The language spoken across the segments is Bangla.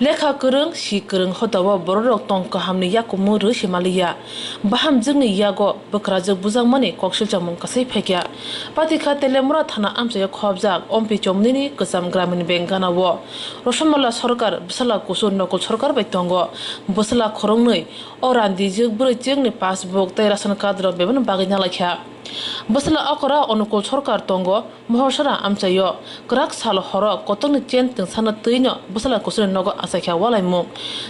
लेखा गोरों सि गोरों हदावा बर' रक तं काहामनि याकुमु रो हिमालया बाहाम जोंनि यागो बोख्राजों बुजां माने कक्सिल जामुं गासै फैगिया पातिखा तेलेमुरा थाना आमसाया खबजाक अम्पि चमनिनि गोजाम ग्रामीण बेंक गानावो रसमल्ला सरकार बसला कुसुर नकल सरकार बायतंगो बसला खरंनै अरान्दि जोग ब्रै जोंनि पासबुक तै राशन कार्ड र बेबन बागै नालायखा बसला अकरा अनुकूल सरकार तंगो महरसरा आमचायो ग्राक साल हर कतंनि चेन तंसाना तैनो बसला कुसुर नगो आसाखा वालायमु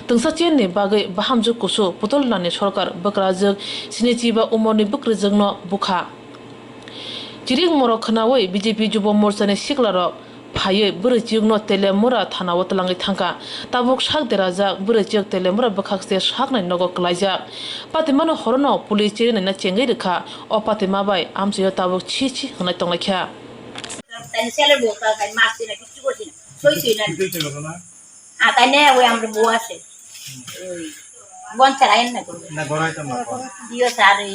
तंसा चेननि बागै बाहामजु कुसु पुतल नानि सरकार बक्राजोग सिनेचिबा उमरनि बक्रिजोंनो बुखा चिरिक मरो खनावै बीजेपी जुब मोर्चानि सिखलारक फायै बोरै जिगनो तेलेमुरा थानाव तलाङै थांखा ताबुक साक देराजाक बोरै जिग तेलेमुरा बखाकसे साकनाय नगो कलायजाक पातिमानो हरनो पुलिस चिरिनायना चेंगै रेखा अ पातिमा बाय आमसेयो ताबुक छि छि होनाय तंलायखा তাই ছেলে বউ তাই মারছি না কিছু করছি না সইছি না তাই না ওই আমরা বউ আছে ওই বন চালাইন না করবে না গড়াইতাম না দিও স্যার এই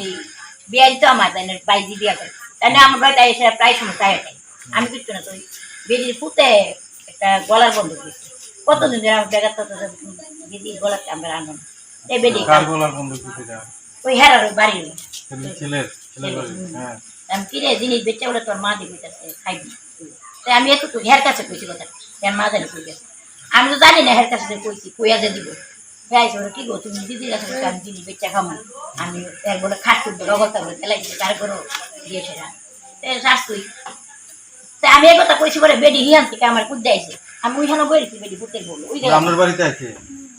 বিয়াই তো আমার তাই না বাইজি বিয়া করে তাই না আমরা তাই এসে প্রায় সময় তাই আমি কিছু না তো বেরিয়ে ফুটে একটা গলার বন্ধ করছি কতদিন ধরে আমার জায়গা তো দিদি গলার আমরা আনন্দ এই বেরিয়ে কার গলার বন্ধ করতে যা ওই হেরার ওই বাড়ি ছেলের হ্যাঁ আমি কিরে জিনিস বেচে বলে তোর মা দিবি খাইবি তাই আমি একটু হের কাছে কইছি কথা হের মা জানি কই গেছে আমি তো জানি না হের কাছে কইছি কইয়া যে দিব ভাই কি গো তুমি দিদির কাছে আমি জিনিস বেচে খাবো আমি এর বলে খাট করবো রগতা বলে তেলাইছি তারপরও দিয়েছে না শাস্তুই তা আমি এই কথা কইছি বলে বেডি হিয়ান থেকে আমার কুদ দেয়ছে আমি ওইখানে বইছি বেডি পুতের বললো ওই আপনার বাড়িতে আছে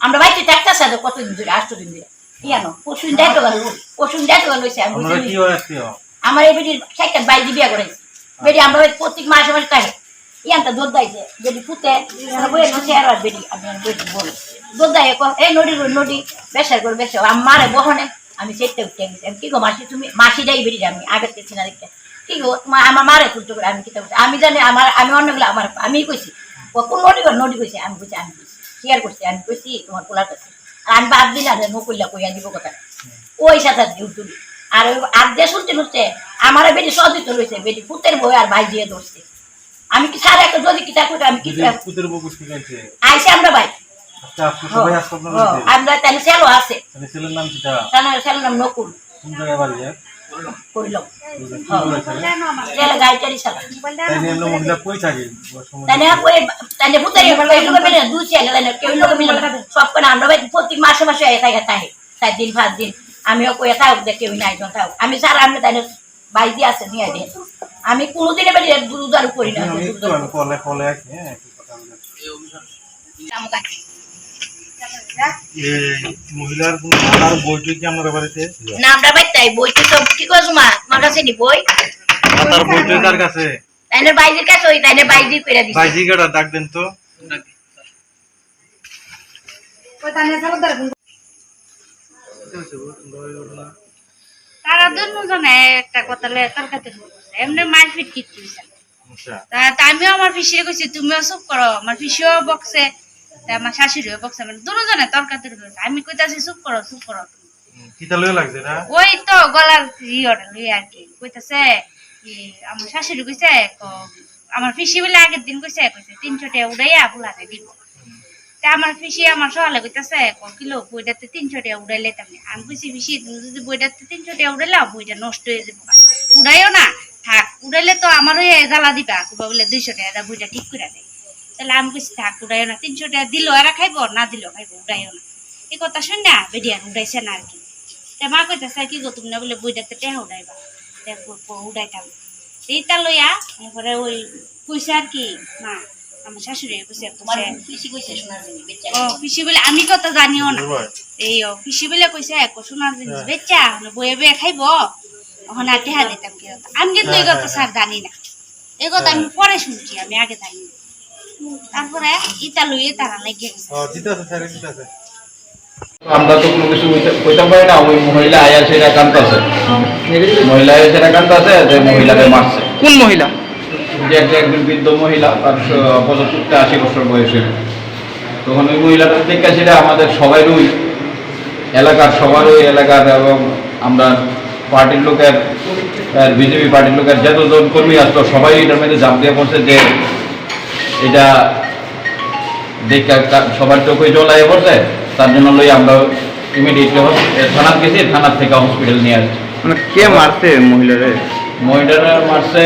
আমরা বাড়িতে থাকতেছে তো কতদিন ধরে 8 দিন ধরে ইয়ানো পশুন যাইতো লইছে আমি কি হয় আজকে আমার এই বেটির সাইকেল বাইজি বিয়া করেছি বেটি আমরা প্রত্যেক মাসে মাসে তাই ইয়ানটা দুধ দাইছে বেটি ফুটে বইয়ের বসে আর বেটি আমি বেটি বলি দুধ দাই এই নদী বেসার করে বেসে আমারে বহনে আমি সেটতে উঠে গেছি আমি কি গো মাসি তুমি মাসি যাই বেটি আমি আগে দেখছি না দেখতে কি গো আমার মারে তুলতে করে আমি কিতা বলছি আমি জানি আমি অন্যগুলো আমার আমি কইছি কোন নদী কইছি আমি কইছি শেয়ার করছি আমি কইছি তোমার পোলার কাছে আর আমি বাদ দিলাম নকইলা কইয়া দিব কথা ওই সাথে তুলি আর আগে শুনতে আমার বেটি সদিত রয়েছে বেটি পুতের বই আর ভাই দিয়ে ধরছে আমি কি সারা একটা যদি কিতা করে আমি কি পুতের বউ বুঝতে গেছে আইসে আমরা ভাই আচ্ছা আপনি সবাই আসছেন না আমরা তাহলে সেলো আছে তাহলে ছেলের নাম কিটা সেলো নাম নকুল কোন জায়গায় বাড়ি কইল ছেলে গাইটারি সালা তাই নিয়ে মহিলা কই থাকে তাহলে পুতের লোক মিলে দুই ছেলে কেউ লোক মিলে সব করে আমরা ভাই প্রত্যেক মাসে মাসে একা একা থাকে 4 দিন 5 দিন আমিও কইয়া থাক দেখে নাই জন থাক আমি স্যার আমি তাই বাইজি আছে নিয়ে দিয়ে আমি কোনোদিনে বেরি দুদার করি না আমি ফলে হ্যাঁ মহিলার কোন মাতার বইটি কি আপনার বাড়িতে না আমরা বাইতাই বইটি তো কি কইছো মা তোমার কাছে নি বই মাতার বইটি কার কাছে তাইনে বাইজির কাছে ওই তাইনে বাইজি কইরা দিছি বাইজি গড়া ডাক দেন তো ওই তাইনে সালদার তারা দুজনে একটা কথা লয়ে তরকাতে এমনি মারপিট কিচ্ছু আচ্ছা তা আমিও আমার পিসিরে কইছি তুমিও চুপ করো আমার পিসিও বকছে তা আমার শাশুড়িও বকছে মানে দুজনে তরকাতে আমি কইতাছি চুপ করো কিটা লয়ে লাগছে না ওই তো গলার ইয়টা লই আর কি কইতাছে কি আমার শাশুড়ি কইছে আমার পিসি বলে আগের দিন কইছে 300 টাকা উড়াইয়া বুলাতে দিব তা আমার পিসি আমার সকালে কইতাছে কিলো বইটাতে 300 টাকা উড়াইলে আমি কইছি পিসি তুমি যদি বইটাতে 300 টাকা উড়াইলাও বইটা নষ্ট হয়ে যাবে উড়াইও না থাক উড়াইলে তো আমার ওই জ্বালা দিবা বলে 200 টাকা বইটা ঠিক করে দেয় তাহলে আমি কইছি থাক উড়াইও না 300 টাকা দিল এরা খাইবো না দিল খাইবো উড়াইও না এই কথা শুন না বেডিয়া উড়াইছে না আর কি তা মা কইতাছে কি গো তুমি না বলে বইটাতে টাকা উড়াইবা উড়াইতাম এইটা লইয়া এরপরে ওই কইছে আর কি মা আমার শাশুড়ি কইছে পিসি কইছে সোনার জিনিস বেচা পিসি বলে আমি কত জানিও না এই পিসি বলে কইছে সোনার জিনিস বেচা বইয়ে বইয়ে খাইবো ওখানে টেহা দিতাম কি আমি কিন্তু এই কথা স্যার জানি না এই কথা আমি পরে শুনছি আমি আগে জানি না তারপরে ইটা লইয়ে তারা লেগে গেছে আমরা তো কোনো কিছু কইতে পারি না ওই মহিলা আয়া সেটা কাঁদতেছে মহিলা আয়া সেটা কাঁদতেছে যে মহিলাকে মারছে কোন মহিলা যে একজন বৃদ্ধ মহিলা তার 75-80 বছর বয়সের তখন ওই মহিলাটা দেখে সেটা আমাদের সবারই এলাকার এবং আমরা পার্টির লোকের বিজেপি পার্টির লোকের যতজন কর্মী আসতো সবাই এটার মধ্যে জাপ দিয়ে বলছে যে এটা দেখে সবার চোখে জলায় পড়ছে, তার জন্য লই আমরা ইমিডিয়েটলি থানার গেছি, থানার থেকে হসপিটাল নিয়ে আসছি। মানে কে মারছে মহিলারে? মহিলারা মারছে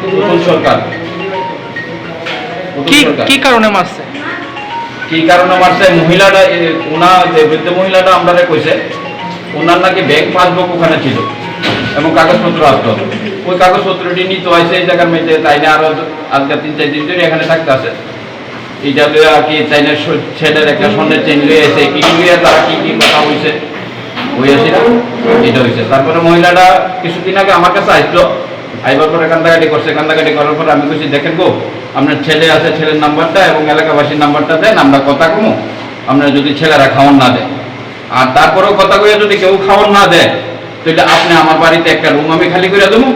পুতুল সরকার। কি কারণে মারছে? কি কারণে মারছে? মহিলাটা ওনার যে বৃদ্ধ মহিলাটা আমরা কইছে ওনার নাকি ব্যাংক পাসবুক ওখানে ছিল এবং কাগজপত্র আসতো, ওই কাগজপত্রটি নিতে হয়েছে এই জায়গার মধ্যে, তাই না আরো আজকে 3-4 দিন ধরে এখানে থাকতে আছে। এইটা আর কি তাই না ছেলের একটা স্বর্ণের চেন লিয়ে এসে কি লিয়ে তারা কি কি কথা হয়েছে হয়েছে এটা হয়েছে। তারপরে মহিলাটা কিছুদিন আগে আমার কাছে আসলো, আইবার পরে কান্দাকাটি করছে, কান্দাকাটি করার পর আমি বলছি দেখেন গো আপনার ছেলে আছে, ছেলের নাম্বারটা এবং এলাকাবাসীর নাম্বারটা দেন, আমরা কথা কমো, আপনার যদি ছেলেরা খাওয়ান না দেয়। আর তারপরেও কথা কইয়া যদি কেউ খাওয়ান না দেয় তাহলে আপনি আমার বাড়িতে একটা রুম আমি খালি করে দেবো,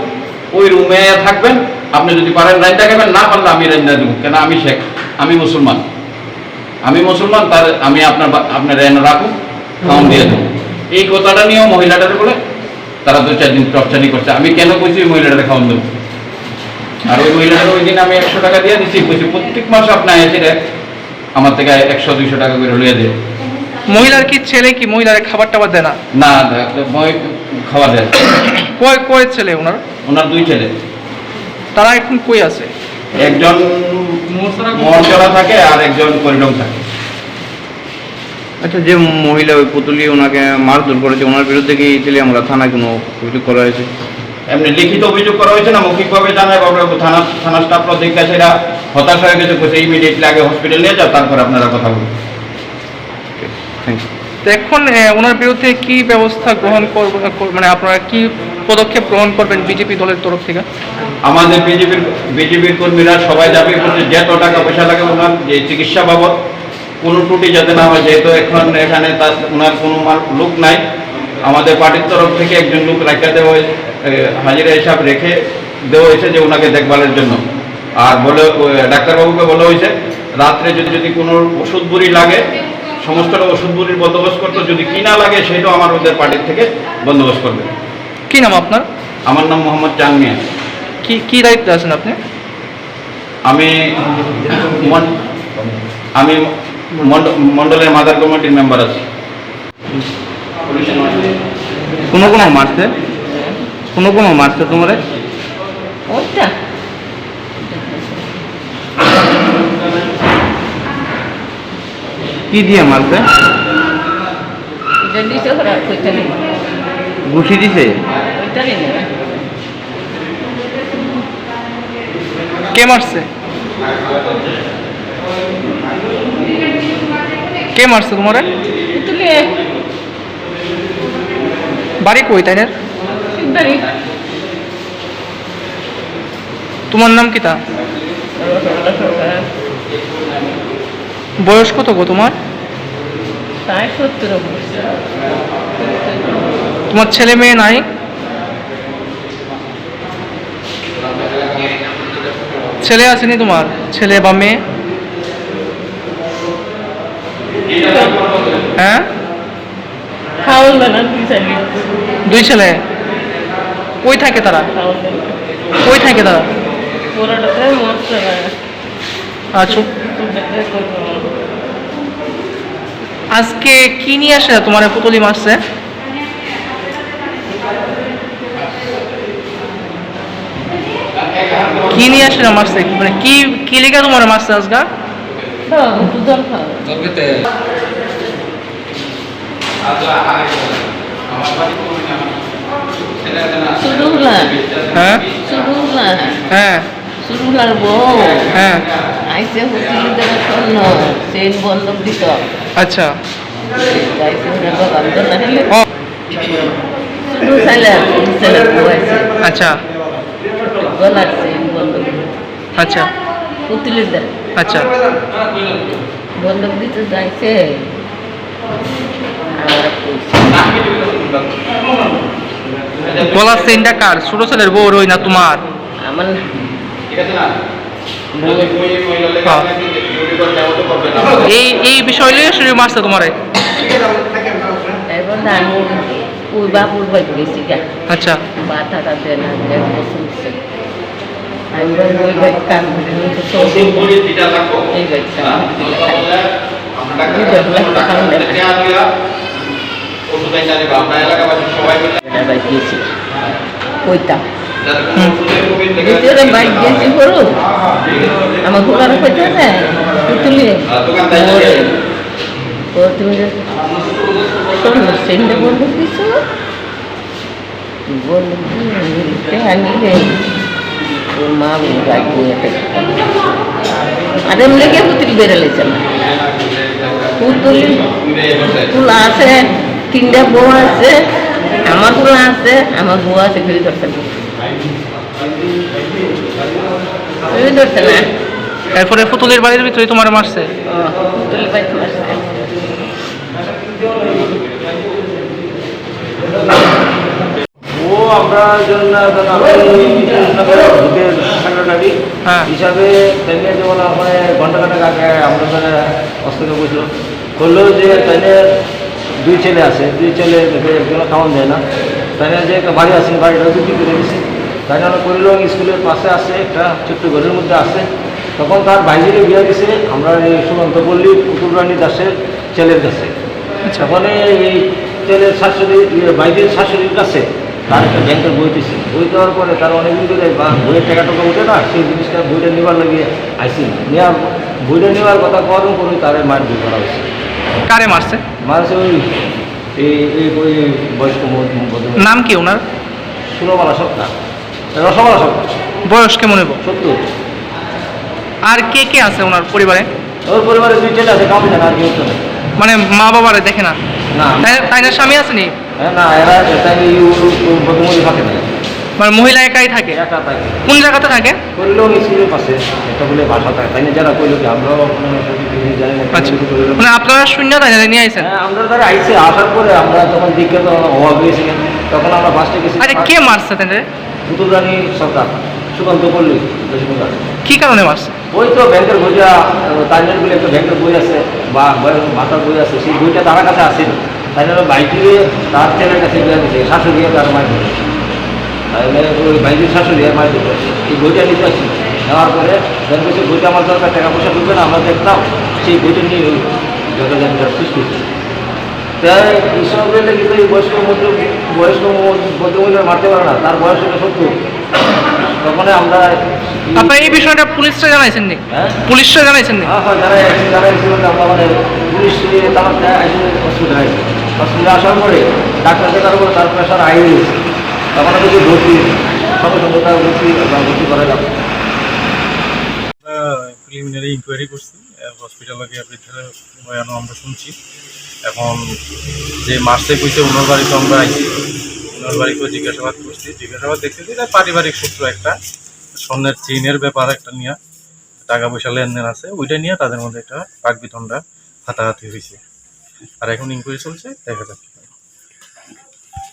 ওই রুমে থাকবেন, আপনি যদি পারেন রান্না খাবেন, না পারলে আমি রান্না দেবো, কেন আমি শেখ, আমি মুসলমান, তার আমি আপনার রান্না রাখুন, খাওয়ান দিয়ে দেবো। এই কথাটা নিয়েও মহিলাটার বলে তারা 2-4 দিন টর্চারি করছে। আমি কেন কইছি ওই মহিলাটা খাওয়ান দেবো, আর ওই মহিলাটার ওই দিন আমি 100 টাকা দিয়ে দিচ্ছি, কইছি প্রত্যেক মাসে আপনার এসে আমার থেকে 100-200 টাকা করে লইয়া দেয়। মহিলার কি ছেলে কি মহিলার খাবার টাবার দেয় না? না খাওয়া দেয়। কয় ছেলে ওনার? ওনার 2 ছেলে। তারা এখন কই আছে? একজন মরচরা থাকে আর একজন করিডং থাকে। আচ্ছা, যে মহিলা ওই পুতুলি ওনাকে মারধর করেছে, ওনার বিরুদ্ধে কি তাহলে আমরা থানায় কোনো অভিযোগ করা হয়েছে? এমনি লিখিত অভিযোগ করা হয়েছে না, মৌখিকভাবে জানায় থানা স্টাফরা দেখে সেটা হতাশ হয়ে গেছে, বসে ইমিডিয়েটলি আগে হসপিটাল নিয়ে যাও, তারপর আপনারা কথা বলুন। Thank you. তো এখন ওনার বিরুদ্ধে কি ব্যবস্থা গ্রহণ মানে আপনারা কি পদক্ষেপ গ্রহণ করবেন বিজেপি দলের তরফ থেকে? আমাদের বিজেপির কর্মীরা সবাই দাবি করছে যত টাকা পয়সা লাগে ওনার যে চিকিৎসা বাবদ কোনো ত্রুটি যাতে না হয়, যেহেতু এখন এখানে ওনার কোনো লোক নাই, আমাদের পার্টির তরফ থেকে একজন লোক রাখা দেওয়া হয়েছে, হাজিরা হিসাব রেখে দেওয়া হয়েছে যে ওনাকে দেখভালের জন্য। আর বলে ডাক্তারবাবুকে বলা হয়েছে রাত্রে যদি কোনো ওষুধ বুড়ি লাগে সমস্তটা ওষুধ বুড়ির বন্দোবস্ত করতো, যদি কি না লাগে সেটাও আমার ওদের পার্টির থেকে বন্দোবস্ত করবে। কি নাম আপনার? আমার নাম মোহাম্মদ চান মিয়া। কি দায়িত্বে আছেন আপনি? আমি মন্ডলের মাদার কমিটির মেম্বার আছি। কোনো মারছে? কোনো মারছে তোমারে? ওইটা কি দিয়ে মারছে? এটা দিতে খারাপ ওইটা নেই, ঘুষি দিছে? ওইটা নেই না। কে মারছে? কে মারছে তোমারে? তুলে বাড়ি কই তাইনের? শিববাড়ি তোমার নাম কি তা? বয়স কত গো তোমার? প্রায় 70 বছর। তোমার ছেলে মেয়ে নাই? ছেলে আসেনি তোমার? ছেলে বা মেয়ে? হ্যাঁ, খাওয়াল না দুই চালি 2 ছেলে। কই থাকে তারা? খাওয়াল না কই থাকে তারা? পুরোটাতে মরছে না। আচ্ছা, আজকে কি নিয়ে আসে তোমার পুতুলি মারছে? কি নিয়ে আসে মারছে, মানে কি লেগে তোমার মারছে আজকে? দুধর খাওয়া সুরুলা হ্যাঁ সুরুলা হ্যাঁ সুরুলার বউ হ্যাঁ, আইসে হোটেলে দেওয়া স্বর্ণ চেন বন্ধক দিত। আচ্ছা। আইসে দোকান তো না হলে ও শুধু ছেলের বউ আছে, আচ্ছা গলার চেন বন্ধক দিত, আচ্ছা পুতুলের দেয় আচ্ছা। বন্ধক দিতে যাইছে। গলার চেনটা কার? ছোট ছেলের বউ রই না তোমার? আমার ঠিক আছে না? এই বিষয় নিয়ে শরীর মারছে তোমারে? এবার আমি পূর্বাই গেছি গা, আচ্ছা মাথাটা দেন শুনছে আমরা ওই বাইক কাম করি তো সিম্পলি যেটা লাগবো এই বাইক কাম করি আমরা ওষুধ আইনা দেবো আমরা এলাকাবাসী সবাই মিলে বাইক গেছি কইতাম ওষুধের ভিতরে বাইক গেছি করু আমার ঘোড়ার কইতেছে তুলি দোকান তাই ও তুমি শোনো সেন্ডে বন্ধু দিছো বন্ধু দিতে আনি রে ওর মা বাইক নিয়ে আর এমনি কে পুতুলি বেরোলেছে না পুতুলি তুলা আছে তিনটা বউ আছে আমার তুলা আছে আমার বউ আছে ফিরে ধরছে না ফিরে ধরছে না এরপরে পুতুলের বাড়ির ভিতরে তোমার মারছে। পুতুলি বাইক মারছে ও আমরা জন্য ভূতের সেক্রেটারি হ্যাঁ। হিসাবে তাইলে যেমন আমার ঘন্টাখানেক আগে আমরা অস্ত্র বসল বললো যে তাইলে দুই ছেলে আছে, দুই ছেলে একজন খাওয়ান যায় না, তাইলে যে একটা বাড়ি আছে বাড়িটা বিক্রি করে দিছে। তাই আমরা করিল স্কুলের পাশে আছে একটা ছোট্ট ঘরের মধ্যে আছে। তখন তার বাইরে বিয়ে দিছে আমরা এই সুমন্ত পল্লী পুতুলরানী দাসের ছেলের কাছে। তখন এই ছেলের শাশুড়ি বাইরের শাশুড়ির কাছে তার একটা ব্যাংকের বই দিছে। বই দেওয়ার পরে তার অনেক দিন ধরে বা বইয়ের টাকা টাকা উঠে না, সেই জিনিসটা বইটা নেওয়ার লাগিয়ে আইসি নেওয়ার বইটা নেওয়ার কথা কদিন করে তার মার দিয়ে করা হয়েছে। কারে মারছে? মারছে ওই ওই বয়স্ক নাম কি ওনার? সুরমালা সপ্তাহ রসমালা সপ্তাহ বয়স কেমন হইব? 70। আর কে কে আছে ওনার পরিবারে? ওর পরিবারে দুই ছেলে আছে, কাম জানা আর কেউ তো নেই। মানে মা বাবারে দেখে না? না তাই না স্বামী আসেনি? না এরা তাই বদমূলি থাকে না, মানে মহিলা একাই থাকে? একা থাকে। কোন জায়গাতে থাকে? করলেও স্কুলের পাশে একটা বলে বাসা থাকে, তাই না যারা কইল কি আমরাও জানি না। আচ্ছা, মানে আপনারা শূন্য তাই নিয়ে আইসেন? হ্যাঁ আমরা তারা আইসে, আসার পরে আমরা যখন দিকে অভাব হয়েছিলেন তখন আমরা ফার্স্টে গেছি। আরে কে মারছে তাদের? পুতুলরানী সরকার সুকান্ত পল্লী কি কারণে মারছে? ওই তো ব্যাংকের বইটা তাইনের বলে একটা ব্যাংকের বই আছে বা মাথার বই আছে, সেই বইটা তার কাছে আসেন। তাই জন্য বাইকে তার ছেলের কাছে দেওয়া দিচ্ছে, শাশুড়ি তার মায়ের দিচ্ছে। তাহলে ওই বাইকের শাশুড়ি আর মায়ের দিচ্ছে এই বইটা নিতে আসছি। নেওয়ার পরে ব্যাংক বলছে বইটা আমার দরকার, টাকা পয়সা ঢুকবে না, আমরা দেখতাম সেই বইটা নিয়ে ওই যোগাযোগ সৃষ্টি করছে। তাই এইসবের লেগে তো এই বয়স্ক ভদ্রমহিলা মারতে পারে না, তার বয়স হলো 70। তখন আমরা আপনার এই বিষয়টা পুলিশরা জানাইছেন নি? হ্যাঁ পুলিশরা জানাইছেন নি? জানাইছি বলে আমরা মানে পুলিশ হসপিটালে হসপিটালে আসার পরে ডাক্তার দেখার পরে তার প্রেশার হাই হয়ে গেছে। তখন আমি ভর্তি সঙ্গে সঙ্গে তার ভর্তি করালাম। প্রিলিমিনারি ইনকোয়ারি করছি, হসপিটালে গিয়ে বয়ানো আমরা শুনছি। এখন যে মার্চে কইছে ওনার বাড়িতে আমরা আইছি, ওনার বাড়িতেও জিজ্ঞাসাবাদ করছি। জিজ্ঞাসাবাদ দেখছি যে পারিবারিক সূত্র একটা স্বর্ণের চেইনের ব্যাপার একটা নিয়ে, টাকা পয়সা লেনদেন আছে, ওইটা নিয়ে তাদের মধ্যে একটা বাকবিতণ্ডা হাতাহাতি হয়েছে। আর এখন ইনকোয়ারি চলছে, দেখা যাক।